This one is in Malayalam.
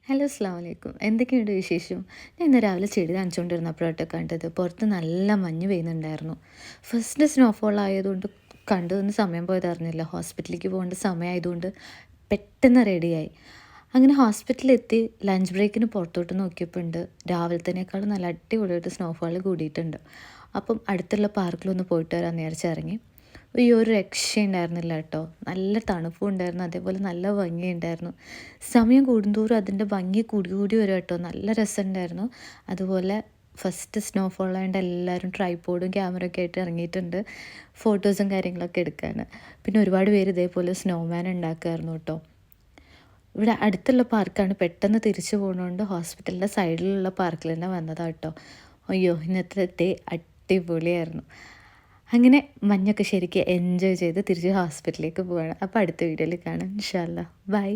ഹലോ അസ്സലാമു അലൈക്കും. എന്തൊക്കെയുണ്ട് വിശേഷം? ഞാൻ ഇന്ന് രാവിലെ ചെടി നനച്ചുകൊണ്ടിരുന്നപ്പോഴാട്ടോ കണ്ടത്. പുറത്ത് നല്ല മഞ്ഞ് പെയ്യുന്നുണ്ടായിരുന്നു. ഫസ്റ്റ് സ്നോഫോൾ ആയതുകൊണ്ട് കണ്ടതൊന്നും സമയം പോയത് അറിഞ്ഞില്ല. ഹോസ്പിറ്റലിലേക്ക് പോകേണ്ട സമയമായതുകൊണ്ട് പെട്ടെന്ന് റെഡിയായി. അങ്ങനെ ഹോസ്പിറ്റലിലെത്തി ലഞ്ച് ബ്രേക്കിന് പുറത്തോട്ട് നോക്കിയപ്പോൾ ഉണ്ട് രാവിലത്തേനേക്കാളും നല്ല അടിപൊളിയായിട്ട് സ്നോഫോൾ കൂടിയിട്ടുണ്ട്. അപ്പം അടുത്തുള്ള പാർക്കിലൊന്ന് പോയിട്ട് വരാമെന്ന് വിചാരിച്ചിറങ്ങി. ഈ ഒരു രക്ഷയുണ്ടായിരുന്നില്ല കേട്ടോ. നല്ല തണുപ്പും ഉണ്ടായിരുന്നു, അതേപോലെ നല്ല ഭംഗിയുണ്ടായിരുന്നു. സമയം കൂടുന്തോറും അതിൻ്റെ ഭംഗി കൂടി കൂടി വരും കേട്ടോ. നല്ല രസമുണ്ടായിരുന്നു. അതുപോലെ ഫസ്റ്റ് സ്നോഫോൾ ആയതുകൊണ്ട് എല്ലാവരും ട്രൈപോഡും ക്യാമറയൊക്കെ ആയിട്ട് ഇറങ്ങിയിട്ടുണ്ട് ഫോട്ടോസും കാര്യങ്ങളൊക്കെ എടുക്കാൻ. പിന്നെ ഒരുപാട് പേര് ഇതേപോലെ സ്നോമാൻ ഉണ്ടാക്കുമായിരുന്നു കേട്ടോ. ഇവിടെ അടുത്തുള്ള പാർക്കാണ്. പെട്ടെന്ന് തിരിച്ചു പോകുന്നതുകൊണ്ട് ഹോസ്പിറ്റലിൻ്റെ സൈഡിലുള്ള പാർക്കിൽ തന്നെ വന്നതാണ് കേട്ടോ. അയ്യോ, ഇന്നത്തെ ഡേ അടിപൊളിയായിരുന്നു. അങ്ങനെ മഞ്ഞൊക്കെ ശരിക്കും എൻജോയ് ചെയ്ത് തിരിച്ച് ഹോസ്പിറ്റലിലേക്ക് പോവാണ്. അപ്പോൾ അടുത്ത വീഡിയോയിൽ കാണാം. ഇൻഷാ അല്ലാ. ബൈ.